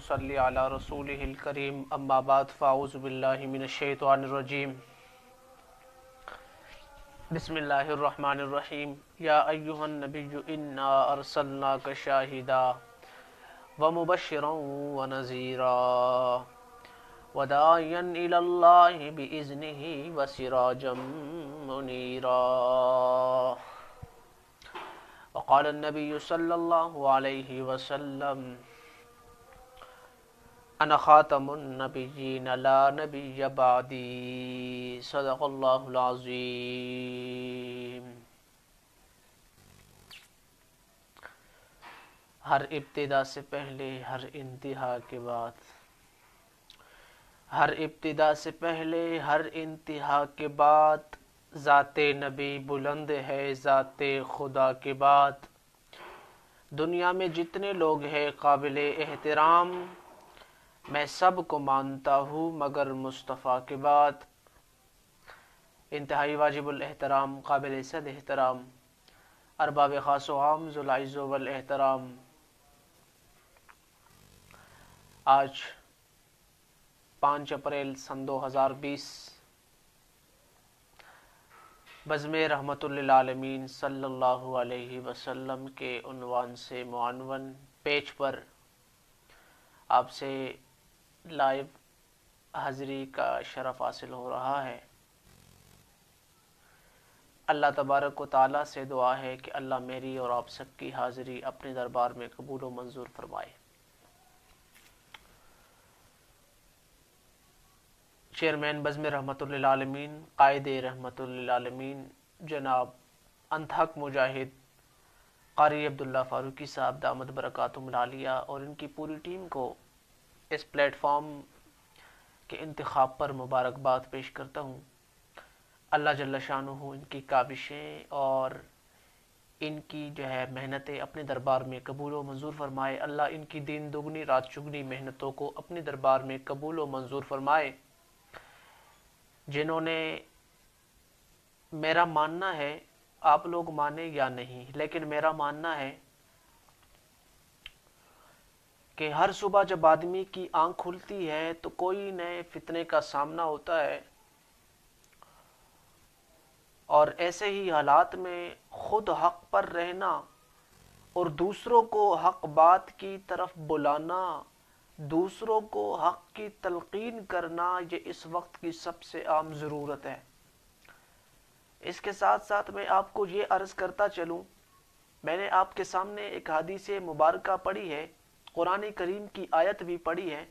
نصلی علی رسولہ الکریم اما بعد فاعوذ باللہ من الشیطان الرجیم بسم اللہ الرحمن الرحیم یا ایہا النبی انا ارسلناک شاہدا ومبشرا ونذیرا وداعیا الی اللہ بإذنہ وسراجا منیرا وقال النبی صلی اللہ علیہ وسلم انا خاتم النبیین لا نبی بعدی صدق اللہ العظیم۔ ہر ابتدا سے پہلے ہر انتہا کے بعد، ہر ابتدا سے پہلے ہر انتہا کے بعد ذات نبی بلند ہے ذات خدا کے بعد۔ دنیا میں جتنے لوگ ہیں قابل احترام میں سب کو مانتا ہوں مگر مصطفیٰ کے بعد۔ انتہائی واجب الاحترام قابل صد احترام ارباب خاص و عام ذو العز والاحترام، آج 5 اپریل سن 2020 بزم رحمت للعالمین صلی اللہ علیہ وسلم کے عنوان سے معنون پیج پر آپ سے لائیو حاضری کا شرف حاصل ہو رہا ہے۔ اللہ تبارک و تعالیٰ سے دعا ہے کہ اللہ میری اور آپ سب کی حاضری اپنے دربار میں قبول و منظور فرمائے۔ چیئرمین بزم رحمت للعالمین، قائد رحمت للعالمین جناب انتھک مجاہد قاری عبداللہ فاروقی صاحب دامت برکاتہم العالیہ اور ان کی پوری ٹیم کو اس پلیٹ فارم کے انتخاب پر مبارکباد پیش کرتا ہوں۔ اللہ جل شانہ ان کی کاوشیں اور ان کی محنتیں اپنے دربار میں قبول و منظور فرمائے۔ اللہ ان کی دن دگنی رات چگنی محنتوں کو اپنے دربار میں قبول و منظور فرمائے۔ جنہوں نے میرا ماننا ہے، آپ لوگ مانیں یا نہیں، لیکن میرا ماننا ہے کہ ہر صبح جب آدمی کی آنکھ کھلتی ہے تو کوئی نئے فتنے کا سامنا ہوتا ہے، اور ایسے ہی حالات میں خود حق پر رہنا اور دوسروں کو حق بات کی طرف بلانا، دوسروں کو حق کی تلقین کرنا، یہ اس وقت کی سب سے عام ضرورت ہے۔ اس کے ساتھ ساتھ میں آپ کو یہ عرض کرتا چلوں، میں نے آپ کے سامنے ایک حدیث مبارکہ پڑھی ہے، قرآن کریم کی آیت بھی پڑھی ہے۔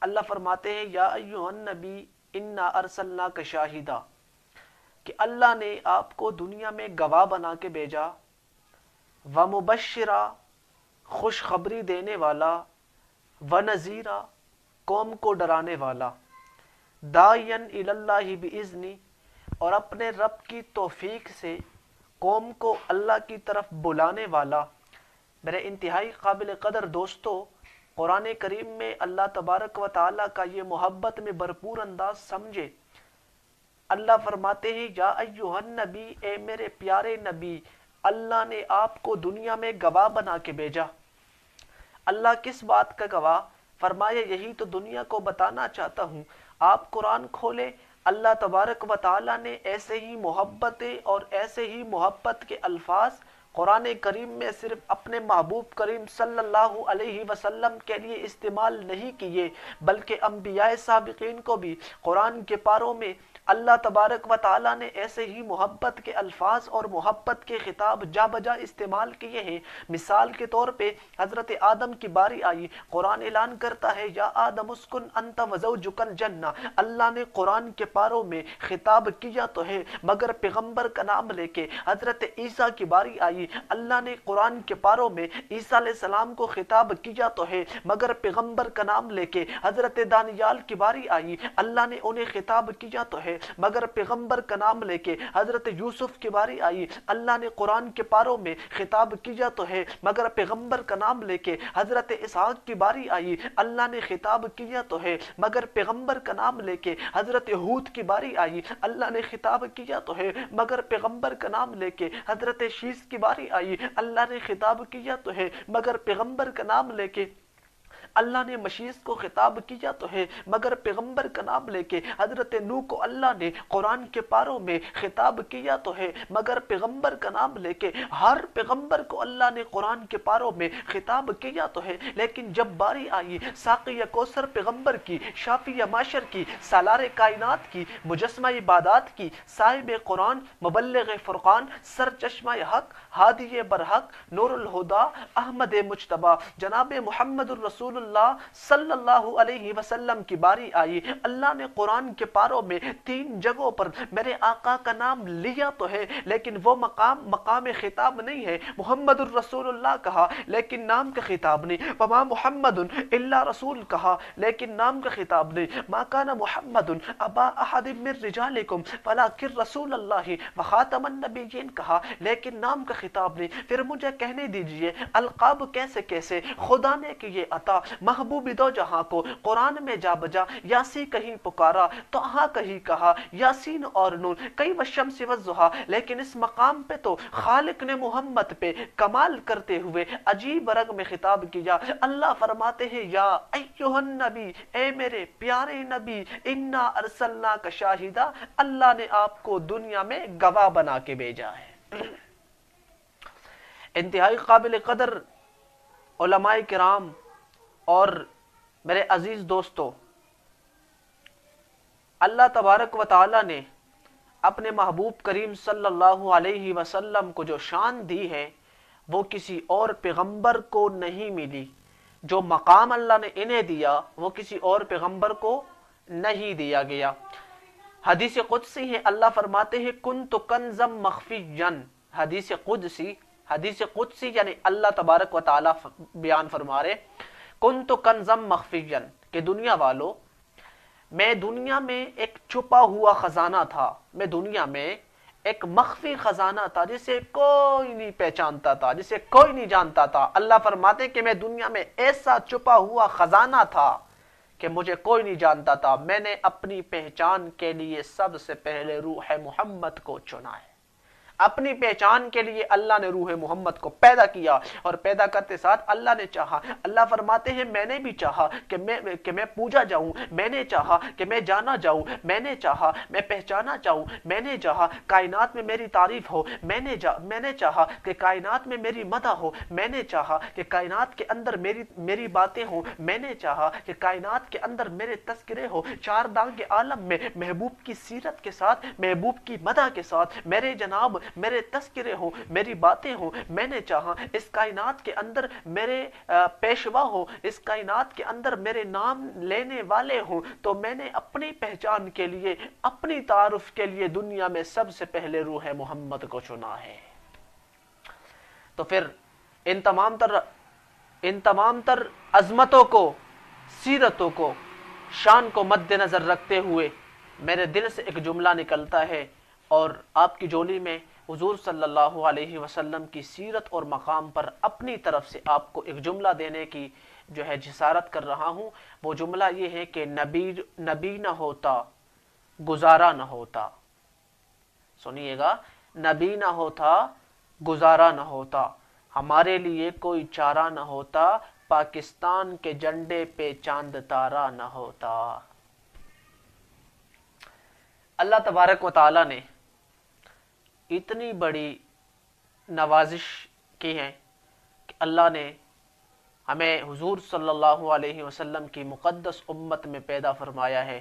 اللہ فرماتے ہیں یا ایھا النبی انا ارسلناک شاہدا، کہ اللہ نے آپ کو دنیا میں گواہ بنا کے بھیجا، ومبشرا خوشخبری دینے والا، ونذیرا قوم کو ڈرانے والا، داعیا الی اللہ باذنہ اور اپنے رب کی توفیق سے قوم کو اللہ کی طرف بلانے والا۔ میرے انتہائی قابل قدر دوستو، قرآن کریم میں اللہ تبارک و تعالیٰ کا یہ محبت میں بھرپور انداز سمجھے۔ اللہ فرماتے ہیں یا ایھا النبی، اے میرے پیارے نبی، اللہ نے آپ کو دنیا میں گواہ بنا کے بھیجا۔ اللہ کس بات کا گواہ؟ فرمایا یہی تو دنیا کو بتانا چاہتا ہوں۔ آپ قرآن کھولے، اللہ تبارک و تعالیٰ نے ایسے ہی محبتیں اور ایسے ہی محبت کے الفاظ قرآن کریم میں صرف اپنے محبوب کریم صلی اللہ علیہ وسلم کے لیے استعمال نہیں کیے، بلکہ انبیاء سابقین کو بھی قرآن کے پاروں میں اللہ تبارک و تعالیٰ نے ایسے ہی محبت کے الفاظ اور محبت کے خطاب جا بجا استعمال کیے ہیں۔ مثال کے طور پہ حضرت آدم کی باری آئی، قرآن اعلان کرتا ہے یا آدم اسکن انت وزوجک الجنہ۔ اللہ نے قرآن کے پاروں میں خطاب کیا تو ہے، مگر پیغمبر کا نام لے کے۔ حضرت عیسیٰ کی باری آئی، اللہ نے قرآن کے پاروں میں عیسیٰ علیہ السلام کو خطاب کیا تو ہے، مگر پیغمبر کا نام لے کے۔ حضرت دانیال کی باری آئی، اللہ نے انہیں خطاب کیا تو ہے، مگر پیغمبر کا نام لے کے۔ حضرت یوسف کی باری آئی، اللہ نے قرآن کے پاروں میں خطاب کیا تو ہے، مگر پیغمبر کا نام لے کے۔ حضرت اسحاق کی باری آئی، اللہ نے خطاب کیا تو ہے، مگر پیغمبر کا نام لے کے۔ حضرت ہود کی باری آئی، اللہ نے خطاب کیا تو ہے، مگر پیغمبر کا نام لے کے۔ حضرت شیس کی باری آئی، اللہ نے خطاب کیا تو ہے، مگر پیغمبر کا نام لے کے۔ اللہ نے مشیز کو خطاب کیا تو ہے، مگر پیغمبر کا نام لے کے حضرت نوح کو اللہ نے قرآن کے پاروں میں خطاب کیا تو ہے، مگر پیغمبر کا نام لے کے ہر پیغمبر کو اللہ نے قرآن کے پاروں میں خطاب کیا تو ہے۔ لیکن جب باری آئی ساقی کوثر پیغمبر کی، شافی معاشر کی، سالار کائنات کی، مجسمہ عبادات کی، صاحب قرآن، مبلغ فرقان، سر چشمہ حق، ہادی برحق، نور الہدا، احمد مجتبی، جناب محمد الرسول اللہ صلی اللہ علیہ وسلم کی باری آئی، اللہ نے قرآن کے پاروں میں 3 جگہوں پر میرے آقا کا نام لیا تو ہے، لیکن وہ مقام خطاب نہیں ہے۔ محمد الرسول اللہ کہا لیکن نام کا خطاب نہیں، وما محمد الا رسول کہا لیکن نام کا خطاب نہیں، ما کان محمد ابا احد من رجالکم ولکن رسول اللہ وخاتم النبیین کہا لیکن نام کا خطاب نہیں۔ پھر مجھے کہنے دیجئے القاب کیسے کیسے خدا نے کیے عطا، محبوب دو جہاں کو قرآن میں جا بجا، یاسی کہیں پکارا تو ہاں کہیں کہا، یاسین اور نون کئی والشمس والضحیٰ، لیکن اس مقام پہ تو خالق نے محمد پہ کمال کرتے ہوئے عجیب رنگ میں خطاب کیا۔ اللہ فرماتے ہیں یا ایھا النبی، اے میرے پیارے نبی، انا ارسلناک شاہدا، اللہ نے آپ کو دنیا میں گواہ بنا کے بھیجا ہے۔ انتہائی قابل قدر علماء کرام اور میرے عزیز دوستو، اللہ تبارک و تعالی نے اپنے محبوب کریم صلی اللہ علیہ وسلم کو جو شان دی ہے وہ کسی اور پیغمبر کو نہیں ملی۔ جو مقام اللہ نے انہیں دیا وہ کسی اور پیغمبر کو نہیں دیا گیا۔ حدیث قدسی ہے، اللہ فرماتے ہیں کنت کنزم مخفیًا، حدیث قدسی یعنی اللہ تبارک و تعالی بیان فرما رہے کنت کنزم مخفیًا کہ دنیا والو، میں دنیا میں ایک چھپا ہوا خزانہ تھا، میں دنیا میں ایک مخفی خزانہ تھا جسے کوئی نہیں پہچانتا تھا، جسے کوئی نہیں جانتا تھا۔ اللہ فرماتے کہ میں دنیا میں ایسا چھپا ہوا خزانہ تھا کہ مجھے کوئی نہیں جانتا تھا۔ میں نے اپنی پہچان کے لیے سب سے پہلے روح محمد کو چنا ہے۔ اپنی پہچان کے لیے اللہ نے روح محمد کو پیدا کیا، اور پیدا کرتے ساتھ اللہ نے چاہا، اللہ فرماتے ہیں میں نے بھی چاہا کہ میں پوجا جاؤں، میں نے چاہا کہ میں جانا جاؤں، میں نے چاہا میں پہچانا جاؤں، میں نے چاہا کائنات میں میری تعریف ہو، میں نے چاہا کہ کائنات میں میری مدح ہو، میں نے چاہا کہ کائنات کے اندر میری باتیں ہوں، میں نے چاہا کہ کائنات کے اندر میرے تذکرے ہو، چار دانگ عالم میں محبوب کی سیرت کے ساتھ، محبوب کی مدح کے ساتھ میرے جناب میرے تذکرے ہوں، میری باتیں ہوں۔ میں نے چاہا اس کائنات کے اندر میرے پیشوا ہو، اس کائنات کے اندر میرے نام لینے والے ہوں، تو میں نے اپنی پہچان کے لیے، اپنی تعارف کے لیے دنیا میں سب سے پہلے روح محمد کو چنا ہے۔ تو پھر ان تمام تر عظمتوں کو، سیرتوں کو، شان کو مد نظر رکھتے ہوئے میرے دل سے ایک جملہ نکلتا ہے، اور آپ کی جولی میں حضور صلی اللہ علیہ وسلم کی سیرت اور مقام پر اپنی طرف سے آپ کو ایک جملہ دینے کی جو ہے جسارت کر رہا ہوں۔ وہ جملہ یہ ہے کہ نبی نہ ہوتا گزارا نہ ہوتا۔ سنیے گا، نبی نہ ہوتا گزارا نہ ہوتا، ہمارے لیے کوئی چارہ نہ ہوتا، پاکستان کے جھنڈے پہ چاند تارا نہ ہوتا۔ اللہ تبارک و تعالی نے اتنی بڑی نوازش کی ہے کہ اللہ نے ہمیں حضور صلی اللہ علیہ وسلم کی مقدس امت میں پیدا فرمایا ہے،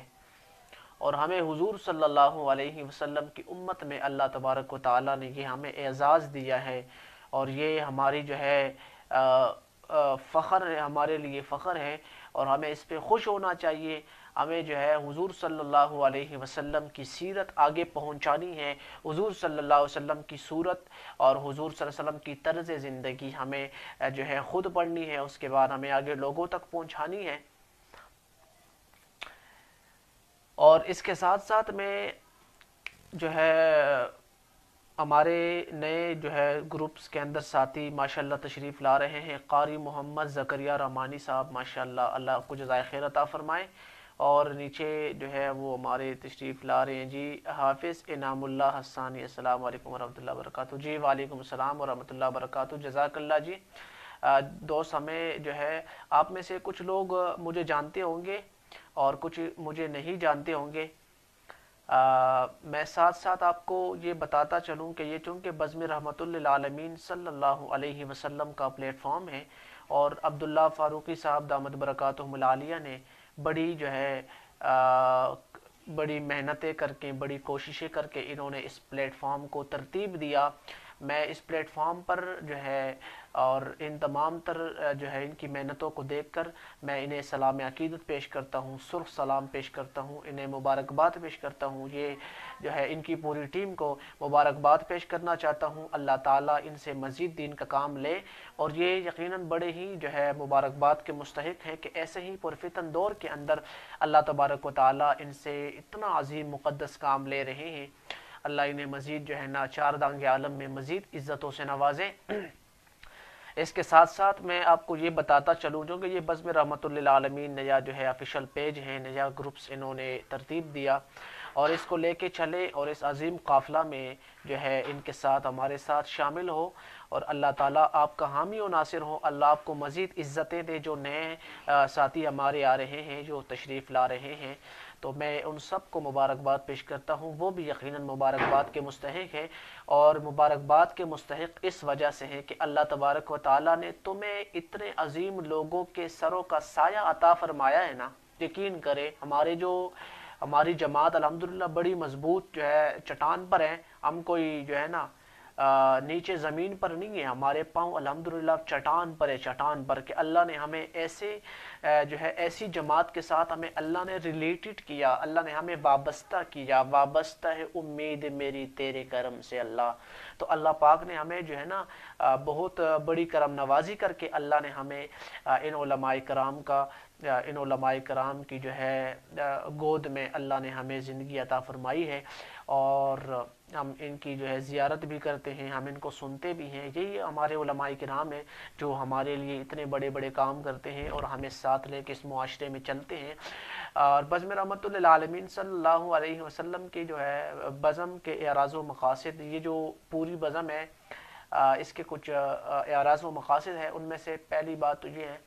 اور ہمیں حضور صلی اللہ علیہ وسلم کی امت میں اللہ تبارک و تعالی نے یہ ہمیں اعزاز دیا ہے، اور یہ ہماری جو ہے فخر ہے، ہمارے لیے فخر ہے، اور ہمیں اس پہ خوش ہونا چاہیے۔ ہمیں جو ہے حضور صلی اللہ علیہ وسلم کی سیرت آگے پہنچانی ہے، حضور صلی اللہ علیہ وسلم کی صورت اور حضور صلی اللہ علیہ وسلم کی طرز زندگی ہمیں جو ہے خود پڑھنی ہے، اس کے بعد ہمیں آگے لوگوں تک پہنچانی ہے۔ اور اس کے ساتھ ساتھ میں جو ہے ہمارے نئے جو ہے گروپس کے اندر ساتھی ماشاءاللہ تشریف لا رہے ہیں، قاری محمد زکریا رحمانی صاحب ماشاءاللہ، اللہ کو جزائے خیر عطا فرمائے، اور نیچے جو ہے وہ ہمارے تشریف لا رہے ہیں جی حافظ انعام اللہ حسانی، السلام علیکم ورحمۃ اللہ وبرکاتہ۔ جی وعلیکم السلام ورحمۃ اللہ وبرکاتہ، جزاک اللہ جی۔ دوست ہمیں جو ہے، آپ میں سے کچھ لوگ مجھے جانتے ہوں گے اور کچھ مجھے نہیں جانتے ہوں گے۔ میں ساتھ ساتھ آپ کو یہ بتاتا چلوں کہ یہ چونکہ بزم رحمت للعالمین صلی اللہ علیہ وسلم کا پلیٹ فارم ہے، اور عبداللہ فاروقی صاحب دامت برکاتہم العالیہ نے بڑی جو ہے بڑی محنتیں کر کے، بڑی کوششیں کر کے انہوں نے اس پلیٹ فارم کو ترتیب دیا۔ میں اس پلیٹ فارم پر جو ہے اور ان تمام تر جو ہے ان کی محنتوں کو دیکھ کر میں انہیں سلام عقیدت پیش کرتا ہوں، سرخ سلام پیش کرتا ہوں، انہیں مبارکباد پیش کرتا ہوں۔ یہ جو ہے ان کی پوری ٹیم کو مبارکباد پیش کرنا چاہتا ہوں۔ اللہ تعالیٰ ان سے مزید دین کا کام لے، اور یہ یقیناً بڑے ہی جو ہے مبارکباد کے مستحق ہیں کہ ایسے ہی پرفتن دور کے اندر اللہ تبارک و تعالیٰ ان سے اتنا عظیم مقدس کام لے رہے ہیں۔ اللہ انہیں مزید جو ہے نا چار دانگ عالم میں مزید عزتوں سے نوازے۔ اس کے ساتھ ساتھ میں آپ کو یہ بتاتا چلوں جو کہ یہ بزم رحمت للعالمین نیا جو ہے آفیشل پیج ہے، نیا گروپس انہوں نے ترتیب دیا اور اس کو لے کے چلے، اور اس عظیم قافلہ میں جو ہے ان کے ساتھ ہمارے ساتھ شامل ہو، اور اللہ تعالیٰ آپ کا حامی و ناصر ہو۔ اللہ آپ کو مزید عزتیں دے۔ جو نئے ساتھی ہمارے آ رہے ہیں، جو تشریف لا رہے ہیں، تو میں ان سب کو مبارکباد پیش کرتا ہوں۔ وہ بھی یقیناً مبارکباد کے مستحق ہے، اور مبارکباد کے مستحق اس وجہ سے ہے کہ اللہ تبارک و تعالیٰ نے تمہیں اتنے عظیم لوگوں کے سروں کا سایہ عطا فرمایا ہے نا۔ یقین کرے ہماری جماعت الحمدللہ بڑی مضبوط جو ہے چٹان پر ہے۔ ہم کوئی جو ہے نا نیچے زمین پر نہیں ہے، ہمارے پاؤں الحمدللہ چٹان پر ہے، چٹان پر، کہ اللہ نے ہمیں ایسے جو ہے ایسی جماعت کے ساتھ ہمیں اللہ نے ریلیٹڈ کیا، اللہ نے ہمیں وابستہ کیا۔ وابستہ ہے امید میری تیرے کرم سے اللہ۔ تو اللہ پاک نے ہمیں جو ہے نا بہت بڑی کرم نوازی کر کے اللہ نے ہمیں ان علماء کرام کی جو ہے گود میں اللہ نے ہمیں زندگی عطا فرمائی ہے، اور ہم ان کی جو ہے زیارت بھی کرتے ہیں، ہم ان کو سنتے بھی ہیں۔ یہی ہمارے علماء کرام ہیں جو ہمارے لیے اتنے بڑے بڑے کام کرتے ہیں اور ہمیں ساتھ لے کے اس معاشرے میں چلتے ہیں۔ اور بزم رحمت للعالمین صلی اللہ علیہ وسلم کی جو ہے بزم کے اعراض و مقاصد، یہ جو پوری بزم ہے اس کے کچھ اعراض و مقاصد ہے۔ ان میں سے پہلی بات تو یہ ہے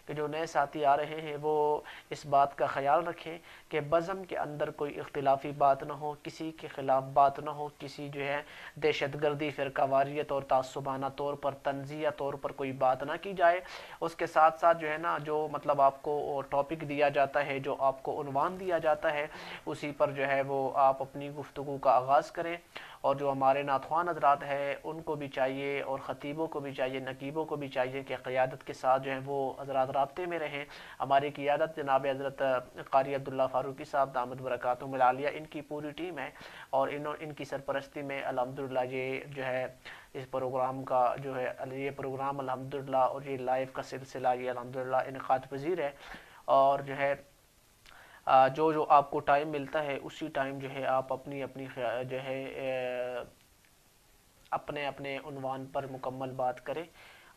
کہ جو نئے ساتھی آ رہے ہیں وہ اس بات کا خیال رکھیں کہ بزم کے اندر کوئی اختلافی بات نہ ہو، کسی کے خلاف بات نہ ہو، کسی جو ہے دہشت گردی، فرقہ واریت اور تعصبانہ طور پر، تنزیہ طور پر کوئی بات نہ کی جائے۔ اس کے ساتھ ساتھ جو ہے نا جو مطلب آپ کو ٹاپک دیا جاتا ہے، جو آپ کو عنوان دیا جاتا ہے، اسی پر جو ہے وہ آپ اپنی گفتگو کا آغاز کریں۔ اور جو ہمارے ناتخوان حضرات ہیں ان کو بھی چاہیے، اور خطیبوں کو بھی چاہیے، نقیبوں کو بھی چاہیے کہ قیادت کے ساتھ جو ہیں وہ حضرات رابطے میں رہیں۔ ہماری قیادت جناب حضرت قاری عبداللہ فاروقی صاحب دامت برکاتہم العالیہ، ان کی پوری ٹیم ہے، اور ان کی سرپرستی میں الحمدللہ یہ جو ہے اس پروگرام کا جو ہے یہ پروگرام الحمدللہ، اور یہ لائیو کا سلسلہ یہ الحمدللہ انعقاد پذیر ہے۔ اور جو ہے جو آپ کو ٹائم ملتا ہے اسی ٹائم جو ہے آپ اپنی جو ہے اپنے عنوان پر مکمل بات کریں۔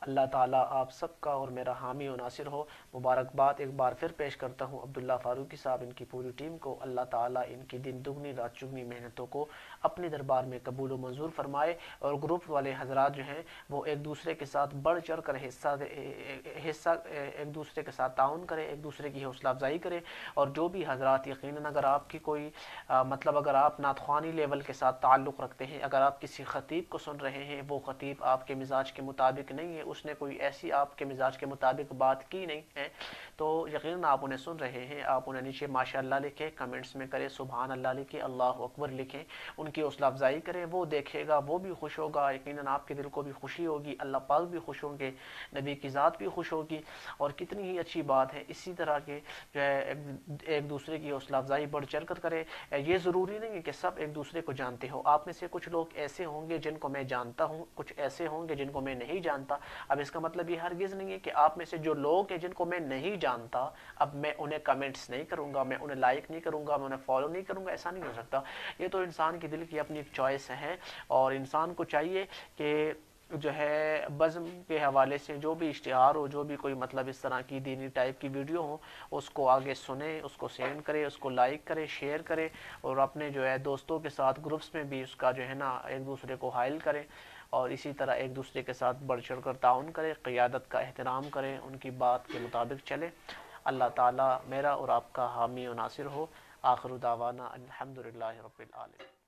اللہ تعالیٰ آپ سب کا اور میرا حامی و ناصر ہو۔ مبارکباد ایک بار پھر پیش کرتا ہوں عبداللہ فاروقی صاحب، ان کی پوری ٹیم کو۔ اللہ تعالیٰ ان کی دن دگنی رات چگنی محنتوں کو اپنے دربار میں قبول و منظور فرمائے، اور گروپ والے حضرات جو ہیں وہ ایک دوسرے کے ساتھ بڑھ چڑھ کر حصہ ایک دوسرے کے ساتھ تعاون کریں، ایک دوسرے کی حوصلہ افزائی کریں۔ اور جو بھی حضرات یقیناً اگر آپ کی کوئی مطلب اگر آپ ناتخوانی لیول کے ساتھ تعلق رکھتے ہیں، اگر آپ کسی خطیب کو سن رہے ہیں، وہ خطیب آپ کے مزاج کے مطابق نہیں ہے، اس نے کوئی ایسی آپ کے مزاج کے مطابق بات کی نہیں ہے، تو یقیناً آپ انہیں سن رہے ہیں، آپ انہیں نیچے ماشاءاللہ لکھیں، کمنٹس میں کریں، سبحان اللہ لکھیں، اللہ اکبر لکھیں، ان کی حوصلہ افزائی کریں۔ وہ دیکھے گا، وہ بھی خوش ہوگا، یقیناً آپ کے دل کو بھی خوشی ہوگی، اللہ پاک بھی خوش ہوں گے، نبی کی ذات بھی خوش ہوگی، اور کتنی ہی اچھی بات ہے۔ اسی طرح کے جو ہے ایک دوسرے کی حوصلہ افزائی بڑھ چڑھ کر کرے۔ یہ ضروری نہیں ہے کہ سب ایک دوسرے کو جانتے ہو، آپ میں سے کچھ لوگ ایسے ہوں گے جن کو میں جانتا ہوں، کچھ ایسے ہوں گے جن کو میں نہیں جانتا۔ اب اس کا مطلب یہ ہرگز نہیں ہے کہ آپ میں سے جو لوگ ہیں جن کو میں نہیں جانتا اب میں انہیں کمنٹس نہیں کروں گا، میں انہیں لائک نہیں کروں گا، میں انہیں فالو نہیں کروں گا، ایسا نہیں ہو سکتا۔ یہ تو انسان کی دل کی اپنی ایک چوائس ہے، اور انسان کو چاہیے کہ جو ہے بزم کے حوالے سے جو بھی اشتہار ہو، جو بھی کوئی مطلب اس طرح کی دینی ٹائپ کی ویڈیو ہو، اس کو آگے سنیں، اس کو سینڈ کرے، اس کو لائک کرے، شیئر کرے، اور اپنے جو ہے دوستوں کے ساتھ گروپس میں بھی اس کا جو ہے نا ایک دوسرے کو حائل کریں۔ اور اسی طرح ایک دوسرے کے ساتھ بڑھ چڑھ کر تعاون کریں، قیادت کا احترام کریں، ان کی بات کے مطابق چلیں۔ اللہ تعالیٰ میرا اور آپ کا حامی و ناصر ہو۔ آخر دعوانا الحمدللہ رب العالمین۔